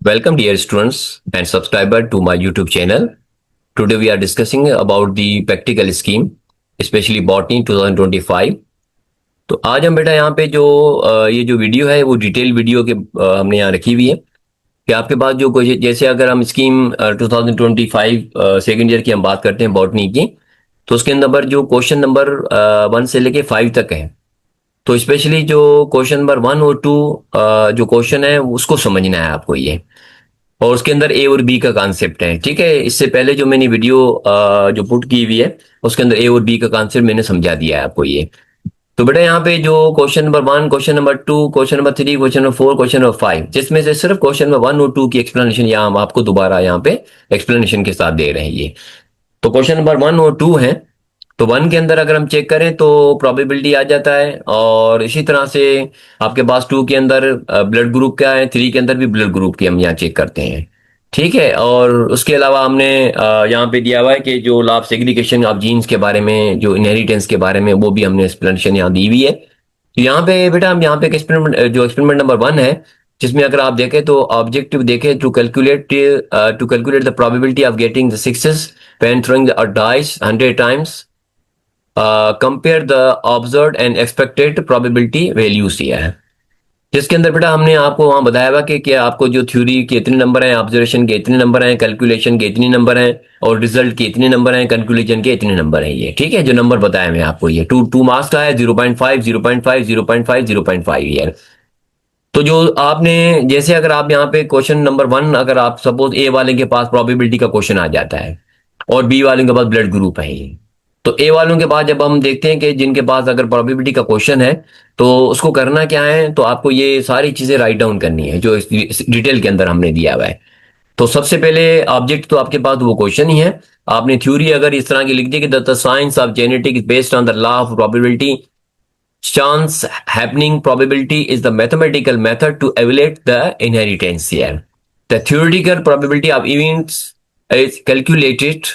Welcome, dear students and subscriber to my YouTube channel. Today we are discussing about the practical scheme, especially botany 2025. तो आज हम बेटा यहाँ पे जो ये जो वीडियो है वो डिटेल वीडियो के हमने यहाँ रखी हुई है कि आपके पास जो कोई जैसे अगर हम स्कीम 2025 सेकेंड ईयर की हम बात करते हैं बॉटनी की, तो उसके अंदर जो क्वेश्चन नंबर 1 से लेके 5 तक है। तो स्पेशली जो क्वेश्चन नंबर 1 और 2 जो क्वेश्चन है उसको समझना है आपको ये, और उसके अंदर ए और बी का कॉन्सेप्ट है। ठीक है, इससे पहले जो मैंने वीडियो जो पुट की हुई है उसके अंदर ए और बी का कॉन्सेप्ट मैंने समझा दिया है आपको ये। तो बेटा यहाँ पे जो question number 1, question number 2, question number 3, question number 4, question number 5, जिसमें से सिर्फ क्वेश्चन नंबर 1 और 2 की एक्सप्लेनेशन यहाँ हम आपको दोबारा यहाँ पे एक्सप्लेनेशन के साथ दे रहे हैं ये। तो क्वेश्चन नंबर 1 और 2 है। तो 1 के अंदर अगर हम चेक करें तो प्रोबेबिलिटी आ जाता है, और इसी तरह से आपके पास 2 के अंदर ब्लड ग्रुप क्या है, 3 के अंदर भी ब्लड ग्रुप की हम यहाँ चेक करते हैं। ठीक है, और उसके अलावा हमने यहाँ पे दिया हुआ है कि जो law of segregation of genes के बारे में, जो इनहेरिटेंस के बारे में, वो भी हमने एक्सप्लेनेशन यहाँ दी हुई है। तो यहाँ पे बेटा हम यहाँ पे एक एक्सपेरिमेंट, जो एक्सपेरिमेंट नंबर 1 है, जिसमें अगर आप देखें तो ऑब्जेक्टिव देखें to calculate the probability of getting the success when throwing the dice 100 times, compare the observed and expected probability values दिया है। जिसके अंदर बेटा हमने आपको वहां बताया हुआ कि आपको जो थ्योरी के इतने नंबर हैं, ऑब्जर्वेशन के इतने नंबर हैं, कैलकुलेशन के इतने नंबर हैं, और रिजल्ट के इतने नंबर हैं, कंक्लूजन के इतने नंबर हैं ये। ठीक है, जो नंबर बताया मैं आपको ये 2 मार्क्स का है, 0.5, 0.5, 0.5, 0.5 ईयर। तो जो आपने जैसे अगर आप यहाँ पे क्वेश्चन नंबर 1, अगर आप सपोज ए वाले के पास प्रोबेबिलिटी का क्वेश्चन आ जाता है और बी वाले के पास ब्लड ग्रुप है ये, तो ए वालों के बाद जब हम देखते हैं कि जिनके पास अगर प्रोबेबिलिटी का क्वेश्चन है तो उसको करना क्या है, तो आपको ये सारी चीजें राइट डाउन करनी है जो इस डिटेल के अंदर हमने दिया हुआ है। तो सबसे पहले ऑब्जेक्ट तो आपके पास वो क्वेश्चन ही है। आपने थ्योरी अगर इस तरह की लिख दी कि the science of genetic is based on the law of probability, chance happening probability is the mathematical method to evaluate the inheritance here. The theoretical probability of events is calculated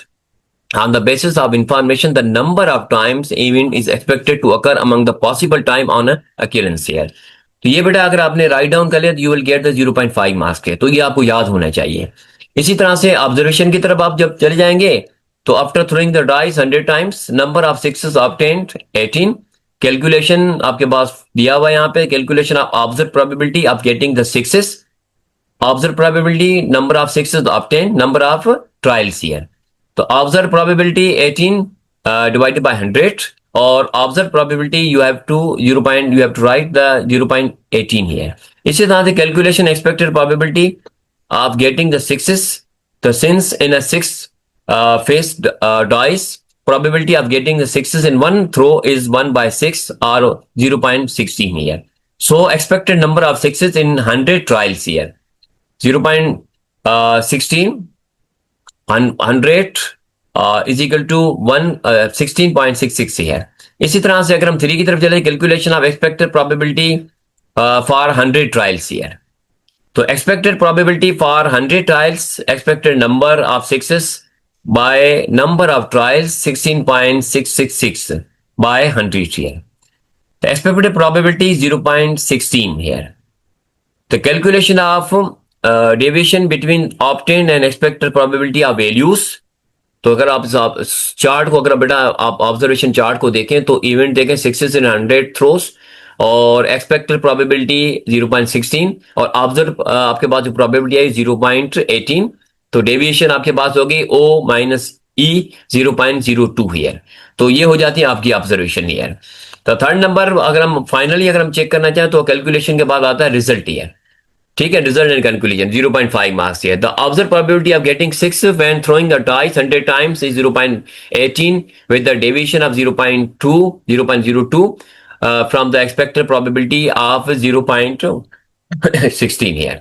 on the basis of information the number of times event is expected to occur among the possible time on occurrence here. तो ये बेटा अगर आपने write down कर लिया तो you will get the 0.5 marks के, तो ये आपको याद होना चाहिए। इसी तरह से ऑब्जर्वेशन की तरफ आप जब चले जाएंगे तो after throwing the dice 100 times, number of success obtained 18, calculation आपके पास दिया हुआ है यहाँ पे, calculation of observe probability of getting the success, observe probability, number of success obtain, number of trials here. तो ऑब्जर्व प्रोबेबिलिटी 18 डिवाइडेड बाय 100, और observe probability you have to write the 0.18 here. इसी तरह से calculation expected probability of getting the success, the since in a 6 face dice, probability of getting the sixes in one throw is 1 by 6 or 0.16 here. So expected number of sixes in 100 trials here 0.16 100 is equal to 16.66 here. इसी तरह से अगर हम 3 की तरफ चले, calculation of expected probability for 100 trials here. तो expected probability for 100 trials, expected number of success by number of trials 16.666 by 100 here. The expected probability is 0.16 here. The calculation of deviation between obtained and expected probability of values. तो अगर आप chart को, अगर बेटा आप observation chart को देखें तो इवेंट देखें 6 in 100 थ्रोस और एक्सपेक्टेड प्रोबेबिलिटी 0.16, और ऑब्जर्व आपके पास जो प्रोबेबिलिटी है 0.18, तो डेविएशन आपके पास होगी O माइनस E 0.02 हियर। तो ये हो जाती है आपकी ऑब्जर्वेशन हियर। तो थर्ड नंबर अगर हम फाइनली अगर हम चेक करना चाहें तो कैलकुलेशन के बाद आता है रिजल्ट हियर। ठीक है, result and conclusion 0.5 marks here. The observe probability of getting 6 when throwing the dice 100 times is 0.18 with the deviation of 0.02 from the expected probability of 0.16 here.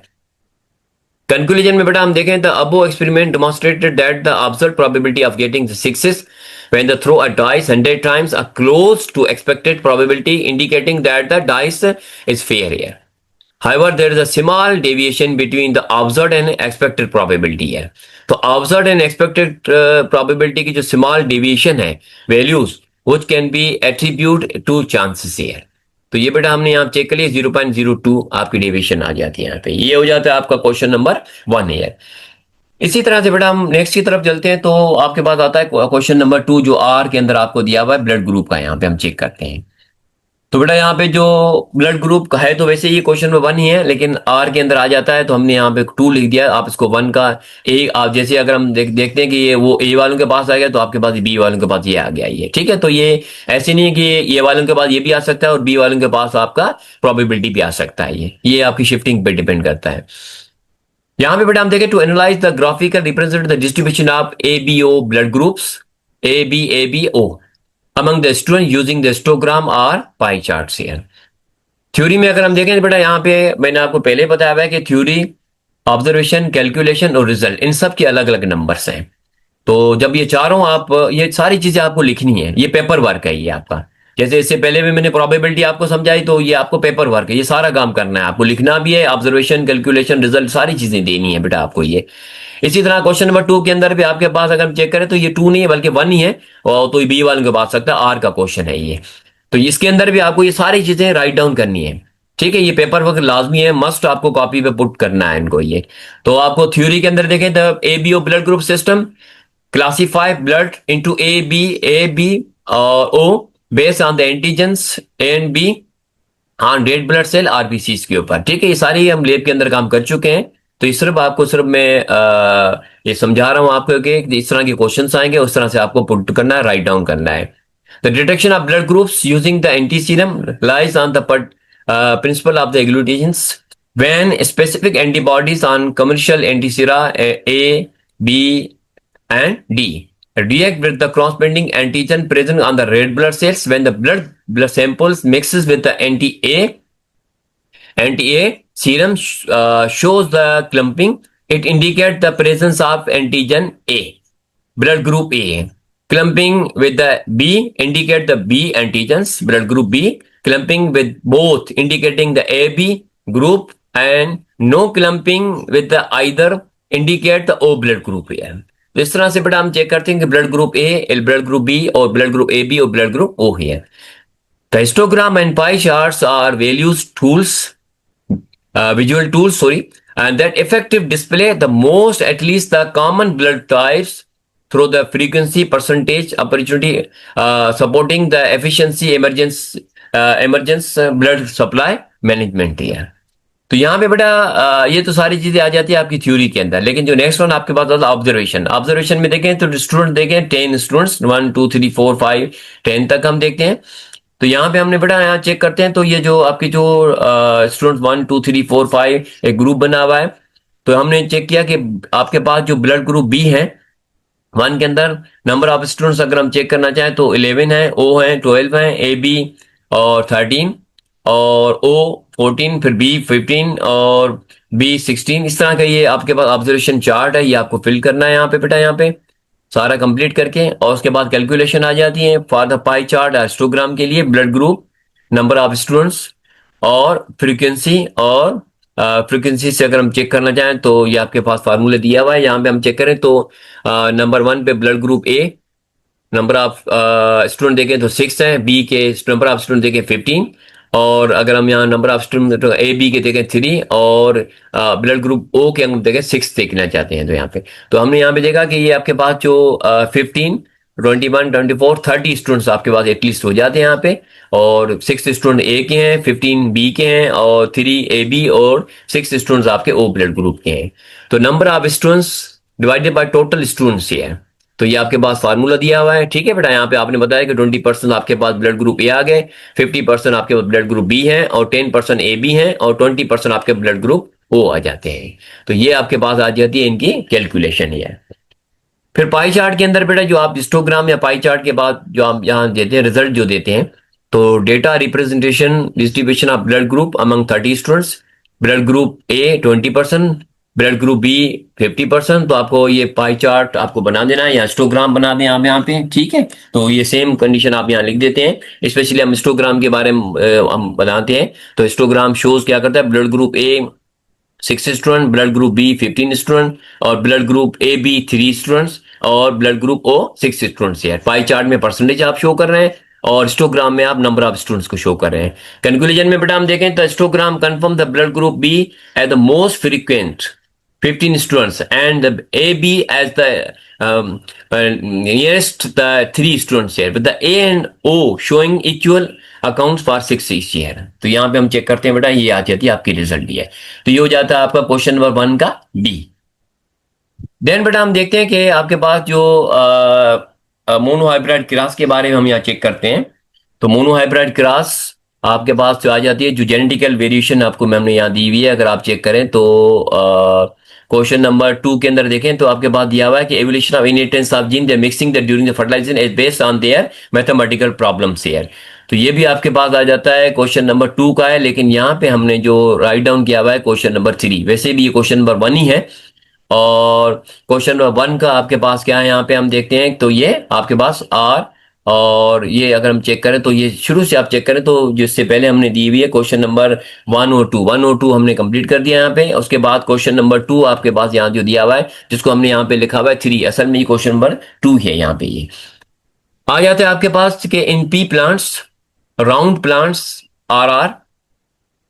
Conclusion में बेटा हम देखें तो above experiment demonstrated that the observed probability of getting the success when the throw a dice 100 times are close to expected probability, indicating that the dice is fair here. However, there is a small deviation between the observed and expected probability here. तो observed and expected probability की जो small deviation है, values, which can be attributed to chances here. तो ये बेटा हमने यहाँ check कर लिया, 0.02 आपकी डेविएशन आ जाती है यहाँ पे। ये हो जाता है आपका क्वेश्चन नंबर 1 है। इसी तरह से बेटा हम नेक्स्ट की तरफ चलते हैं। तो आपके पास आता है क्वेश्चन नंबर 2, जो आर के अंदर आपको दिया हुआ है ब्लड ग्रुप का, यहाँ पे हम चेक करते हैं। तो बेटा यहाँ पे जो ब्लड ग्रुप का है, तो वैसे ये क्वेश्चन में 1 ही है, लेकिन आर के अंदर आ जाता है तो हमने यहाँ पे 2 लिख दिया। आप इसको 1 का ए, आप जैसे अगर हम देखते हैं कि ये वो ए वालों के पास आ गया, तो आपके पास बी वालों के पास ये आ गया ये, ठीक है। तो ये ऐसे नहीं है कि ए वालों के पास ये भी आ सकता है और बी वालों के पास आपका प्रोबेबिलिटी भी आ सकता है। ये आपकी शिफ्टिंग पे डिपेंड करता है। यहाँ पे बेटा हम देखें, to analyse the graphical represent the distribution of ABO blood groups, ABO among the student using the histogram or pie charts here। Theory में अगर हम देखें तो बेटा यहाँ पे मैंने आपको पहले बताया हुआ है कि थ्योरी, ऑब्जर्वेशन, कैलकुलेशन और रिजल्ट, इन सब के अलग अलग नंबर्स हैं। तो जब ये चारों आप, ये सारी चीजें आपको लिखनी है, ये पेपर वर्क है ये आपका। जैसे इससे पहले भी मैंने प्रोबेबिलिटी आपको समझाई, तो ये आपको पेपर वर्क है, ये सारा काम करना है आपको, लिखना भी है, ऑब्जर्वेशन, कैलकुलेशन, रिजल्ट, सारी चीजें देनी है बेटा आपको ये। इसी तरह क्वेश्चन नंबर 2 के अंदर भी आपके पास अगर हम चेक करें तो ये 2 नहीं है बल्कि 1 ही है, और तो बी वालों के पास सकता है, आर का क्वेश्चन है ये। तो इसके अंदर भी आपको ये सारी चीजें राइट डाउन करनी है, ठीक है। ये पेपर वर्क लाजमी है, मस्ट आपको कॉपी पे पुट करना है इनको ये। तो आपको थ्योरी के अंदर देखें तो ABO blood group system classify blood into A, B और O based on the antigens and B on red blood cell RBCs के ऊपर, ठीक है। ये सारी हम लैब के अंदर काम कर चुके हैं। तो ये सिर्फ मैं ये समझा रहा हूं आपको कि इस तरह के क्वेश्चंस आएंगे, उस तरह से आपको पुट करना है, राइट डाउन करना है। The detection of blood groups using the antiserum lies on the principle of the agglutinations when specific antibodies on commercial antisera A, B and D react with the cross-binding antigen present on the red blood cells when the blood samples mixes with the anti-A serum shows the clumping. It indicates the presence of antigen A, blood group A. Clumping with the B indicate the B antigens, blood group B. Clumping with both indicating the AB group, and no clumping with the either indicate the O blood group here। तो इस तरह से बेटा हम check करते हैं कि blood group A, blood group B और ब्लड ग्रुप AB और ब्लड ग्रुप O है। The histogram and pie charts are values tools, visual tools, sorry, and that effective display the most, at least the common blood types through the frequency percentage opportunity, supporting the efficiency emergence blood supply management है। तो यहाँ पे बेटा ये तो सारी चीजें आ जाती है आपकी थ्योरी के अंदर, लेकिन जो नेक्स्ट वन आपके पास आता है ऑब्जर्वेशन। ऑब्जर्वेशन में देखें तो स्टूडेंट देखें 10 स्टूडेंट्स, 1 2 3 4 5 10 तक हम देखते हैं। तो यहाँ पे हमने बेटा यहाँ चेक करते हैं, तो ये जो आपकी जो स्टूडेंट्स 1 2 3 4 5 एक ग्रुप बना हुआ है। तो हमने चेक किया कि आपके पास जो ब्लड ग्रुप बी है 1 के अंदर नंबर ऑफ स्टूडेंट्स अगर हम चेक करना चाहें तो 11 है, O है 12 है, AB और 13 और O 14, फिर B 15 और B 16। इस तरह का ये आपके पास ऑब्जर्वेशन चार्ट है, ये आपको फिल करना है यहाँ पे बेटा, यहाँ पे सारा कंप्लीट करके। और उसके बाद कैलकुलेशन आ जाती है for the pie chart histogram के लिए, blood group, number of students और फ्रीक्वेंसी। और फ्रीक्वेंसी से अगर हम चेक करना चाहें तो ये आपके पास फार्मूला दिया हुआ है, यहाँ पे हम चेक करें तो नंबर 1 पे blood group A number of student देखें तो 6 है, B के नंबर ऑफ स्टूडेंट देखें 15, और अगर हम यहाँ नंबर ऑफ स्टूडेंट AB के देखें 3 और ब्लड ग्रुप O के हम देखें 6 देखना चाहते हैं। तो यहाँ पे तो हमने यहाँ पे देखा कि ये आपके पास जो 15 21 24 30 स्टूडेंट्स आपके पास एटलीस्ट हो जाते हैं यहाँ पे, और 6 स्टूडेंट A के हैं, 15 B के हैं और 3 AB और 6 स्टूडेंट्स आपके O ब्लड ग्रुप के हैं। तो number of students divided by total students ये है। तो ये आपके पास फार्मूला दिया हुआ है, ठीक है बेटा। यहाँ पे आपने बताया कि 20% आपके पास ब्लड ग्रुप A आ गए, 50% आपके पास ब्लड ग्रुप B है और 10% AB है और 20% आपके ब्लड ग्रुप O आ जाते हैं। तो ये आपके पास आ जाती है इनकी कैलकुलेशन है। फिर पाई चार्ट के अंदर बेटा जो आप हिस्टोग्राम या पाई चार्ट के बाद जो आप यहाँ देते हैं रिजल्ट जो देते हैं, तो data representation distribution of blood group among 30 students, blood group A 20%, blood group B 50%। तो आपको ये पाई चार्ट आपको बना देना है या हिस्टोग्राम बना दें आप यहाँ पे, ठीक है। तो ये सेम कंडीशन आप यहाँ लिख देते हैं। स्पेशली हम हिस्टोग्राम के बारे में हम बनाते हैं। तो हिस्टोग्राम शोज क्या करता है, blood group A 6 student, blood group B 15 student और ब्लड ग्रुप AB 3 स्टूडेंट्स और ब्लड ग्रुप O 6 स्टूडेंट्स है। पाई चार्ट में परसेंटेज आप शो कर रहे हैं और हिस्टोग्राम में आप नंबर ऑफ स्टूडेंट्स को शो कर रहे हैं। कंक्लूजन में बेटा हम देखें तो histogram confirm the blood group B as the most frequent 15 students and the AB as the nearest the 3 students here, but the A and O showing equal accounts for 6 each here। तो यहाँ पे हम check करते हैं बेटा, ये आ जाती है आपकी रिजल्ट ये है। तो ये हो जाता है आपका क्वेश्चन नंबर 1 का डी। देन बेटा हम देखते हैं कि आपके पास जो मोनोहाइब्रिड क्रॉस के बारे में हम यहाँ चेक करते हैं। तो मोनोहाइब्रिड क्रॉस आपके पास जो आ जाती है, जो जेनेटिकल वेरिएशन आपको मैम ने यहाँ दी हुई है, अगर आप चेक करें तो क्वेश्चन नंबर 2 के अंदर देखें तो आपके पास दिया हुआ है कि evolution of inheritance of gene the mixing the during the fertilisation is based on their mathematical problems here. तो ये भी आपके पास आ जाता है, क्वेश्चन नंबर 2 का है, लेकिन यहाँ पे हमने जो राइट डाउन किया हुआ है क्वेश्चन नंबर 3। वैसे भी ये क्वेश्चन नंबर 1 ही है, और क्वेश्चन नंबर 1 का आपके पास क्या है यहाँ पे हम देखते हैं। तो ये आपके पास आर, और ये अगर हम चेक करें तो ये शुरू से आप चेक करें तो जिससे पहले हमने दी हुई है क्वेश्चन नंबर 1 और 2 हमने कंप्लीट कर दिया यहाँ पे। उसके बाद क्वेश्चन नंबर 2 आपके पास यहाँ जो दिया हुआ है, जिसको हमने यहाँ पे लिखा हुआ है 3, असल में ये क्वेश्चन नंबर 2 है। यहाँ पे ये आ जाते हैं आपके पास कि इन pea plants round plants are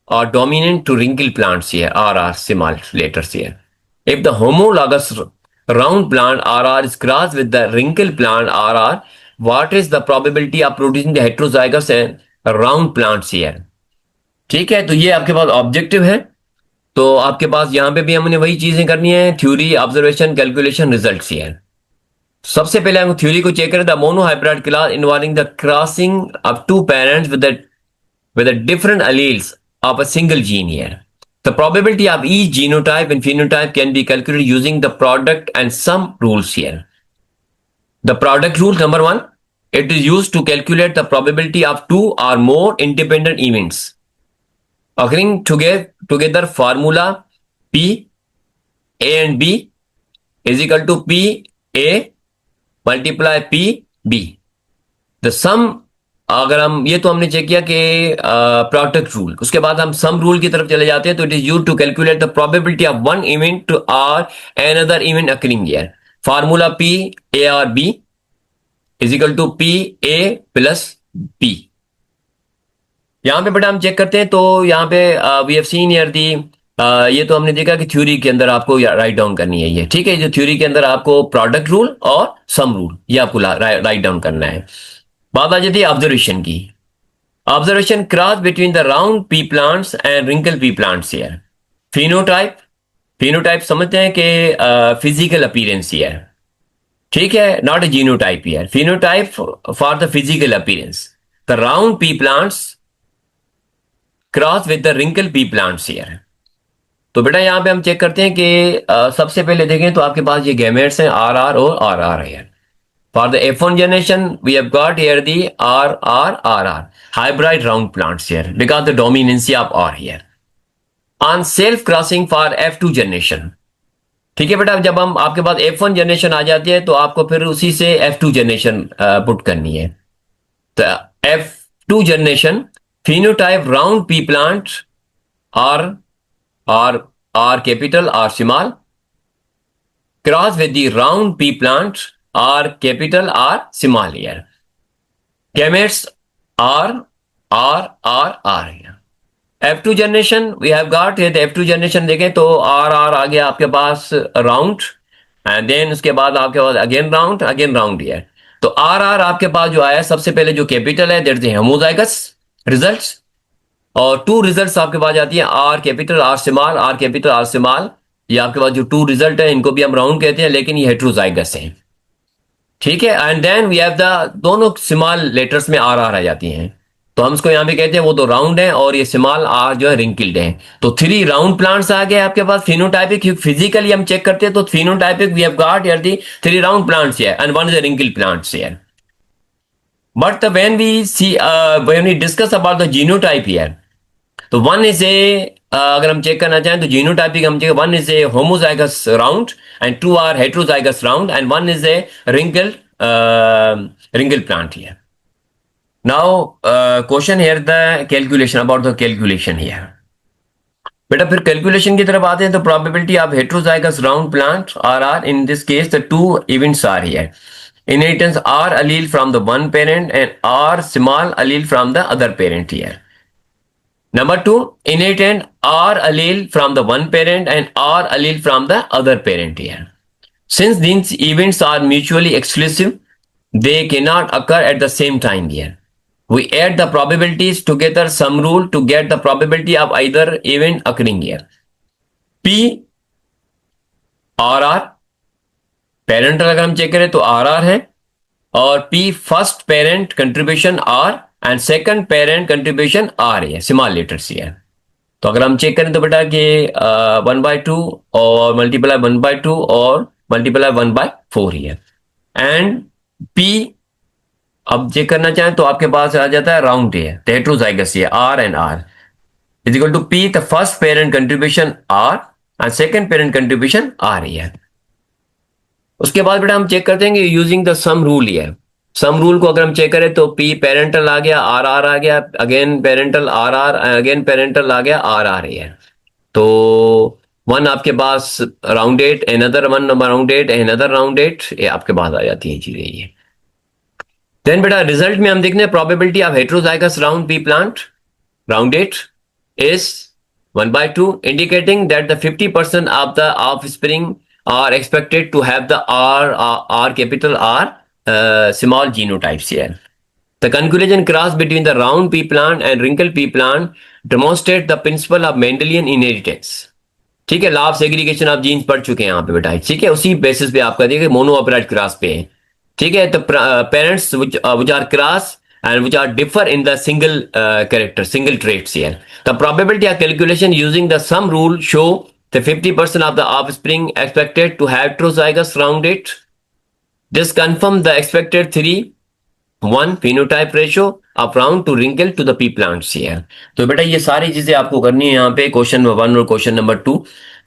are dominant to wrinkle plants here, RR small letters here. If the homologous round plant RR is crossed with the wrinkle plant RR, what is the probability of producing the heterozygous and round plants here? ठीक है, तो ये आपके पास objective है। तो आपके पास यहाँ पे भी हमने वही चीजें करनी है, theory, observation, calculation, results here. सबसे पहले हम थ्योरी को चेक करें। The monohybrid class involving the crossing of 2 parents with the different alleles of a single gene here. The probability of each genotype and phenotype can be calculated using the product and sum rules here. The product rule number 1, it is used to calculate the probability of 2 or more independent events occurring together. Formula P A and B is equal to P A multiply P B. The sum, अगर हम ये तो हमने check किया कि product rule, उसके बाद हम सम रूल की तरफ चले जाते हैं। तो it is used to calculate the probability of one event to or another event occurring here. Formula P A or B is equal to P A plus B. यहां पे बेटा हम चेक करते हैं तो यहाँ पे वी हैव सीन हियर दी, ये तो हमने देखा कि थ्योरी के अंदर आपको राइट डाउन करनी है ये, ठीक है। जो थ्योरी के अंदर आपको प्रोडक्ट रूल और सम रूल ये आपको राइट डाउन करना है। बात आ जाती है ऑब्जर्वेशन की। Observation cross between the round pea plants and wrinkle pea plants here. Phenotype समझते हैं कि फिजिकल अपीयरेंस हियर, ठीक है, not a genotype here. Phenotype for the physical appearance, the round pea plants cross with the wrinkle pea plants here. तो बेटा यहां पे हम चेक करते हैं कि सबसे पहले देखें तो आपके पास ये गैमेट्स हैं RR और RR है। For the F1 generation, we have got here the RR, hybrid round plants here, because the dominancy of R here. On self crossing for F2 generation, ठीक है बेटा, जब हम आपके पास F1 जनरेशन आ जाती है तो आपको फिर उसी से F2 जनरेशन पुट करनी है। तो F2 generation phenotype round P plant R capital R small cross with the round P plant R capital R small here. Gametes R here. F2 generation we have got here, the F2 generation देखें तो R आ गया आपके पास round, and then उसके बाद आपके पास again round here. तो R आपके पास जो आया सबसे पहले जो कैपिटल है दैट्स होमोजाइगस रिजल्ट्स, और 2 रिजल्ट्स आपके पास आती है R कैपिटल R स्मॉल। ये आपके पास जो 2 रिजल्ट है इनको भी हम राउंड कहते हैं, लेकिन ये हेट्रोजाइगस हैं, ठीक है। And then we have the दोनों स्मॉल लेटर्स में R आ जाती हैं, तो हम इसको यहाँ पे कहते हैं वो तो राउंड है, और ये स्मॉल R जो है रिंकल्ड है। तो 3 राउंड प्लांट्स आ गए आपके पास। फिनोटाइपिक फिजिकली हम चेक करते हैं तो phenotypic we have got here the 3 round plants here and 1 is a wrinkled plants here. But when we discuss about the genotype here, तो 1 इज ए अगर हम चेक करना चाहें तो जीनोटाइपिक हम check 1 is a homozygous round and 2 are heterozygous round and 1 is a wrinkled plant here. Now question here the calculation, about the calculation here. बेटा फिर calculation की तरफ आते हैं तो probability of heterozygous round plant RR, in this case the 2 events are here. inheritance R allele from the one parent and R small allele from the other parent here. Number two, inheritance R allele from the one parent and R allele from the other parent here. Since these events are mutually exclusive, they cannot occur at the same time here. We add the probabilities together, sum rule, to get the probability of either event occurring here. P RR, parental अगर हम check करें तो RR है, और P first parent contribution R and second parent contribution R है, small letters है. तो अगर हम चेक करें तो बेटा कि 1/2 और मल्टीप्लाई 1/2 और मल्टीप्लाई 1/4 ही है. एंड P अब चेक करना चाहें तो आपके पास आ जाता है राउंड है, हेटेरोजाइगस है, R and R is equal to P the first parent contribution R and second parent contribution R है. उसके बाद बेटा हम चेक करते हैं कि यूजिंग द सम रूल है. सम रूल को अगर हम चेक करें तो P पेरेंटल आ गया, RR आ गया, again parental RR, again parental आ गया RR है. तो वन आपके पास round eight, another one round eight, another round eight, ये आपके पास आ जाती है चीजें ये. देन बेटा रिजल्ट में हम देखते हैं probability of heterozygous round pea plant round at is 1/2, indicating that the 50% of the offspring are expected to have the R capital R small genotypes here. The conclusion cross between the round pea plant and wrinkle pea plant demonstrate the principle of Mendelian inheritance. ठीक है, law of segregation of genes पढ़ चुके हैं यहाँ पे बेटा. ठीक है, उसी बेसिस पे आपका देखिए मोनोऑपरेट क्रॉस पे है. ठीक है, तो parents which are cross and which are differ in the single character, single traits here. The probability of calculation using the sum rule show the 50% of the offspring expected to have heterozygous rounded. This confirms the expected 3:1 phenotype ratio of round to wrinkle to the pea plants here. तो बेटा ये सारी चीजें आपको करनी है यहाँ पे क्वेश्चन नंबर 1 और क्वेश्चन नंबर 2.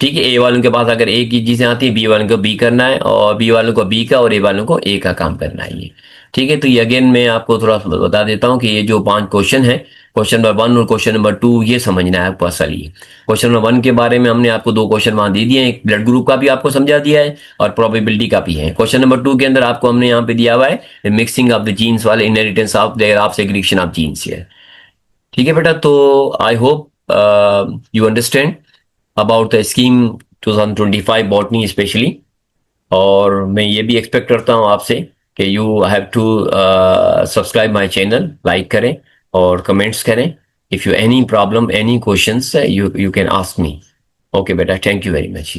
ठीक है, ए वालों के पास अगर ए की चीजें आती है, बी वालों को बी करना है, और बी वालों को बी का और ए वालों को ए का काम करना है ये. ठीक है, तो ये अगेन मैं आपको थोड़ा सा बता देता हूँ कि ये जो 5 क्वेश्चन है, क्वेश्चन नंबर 1 और क्वेश्चन नंबर 2, ये समझना है आपको असल ही. क्वेश्चन नंबर 1 के बारे में हमने आपको 2 क्वेश्चन वहां दे दिए हैं, एक ब्लड ग्रुप का भी आपको समझा दिया है और प्रोबेबिलिटी का भी है. क्वेश्चन नंबर 2 के अंदर आपको हमने यहाँ पे दिया हुआ है मिक्सिंग ऑफ द जीन्स वाले, inheritance of there of segregation of genes है. ठीक है बेटा, तो I hope you understand about the scheme 2025 botany specially. और मैं ये भी एक्सपेक्ट करता हूँ आपसे कि you have to subscribe my channel, like करें और कमेंट्स करें. If you any problem, any questions, you can ask me. Okay बेटा, थैंक यू वेरी मच.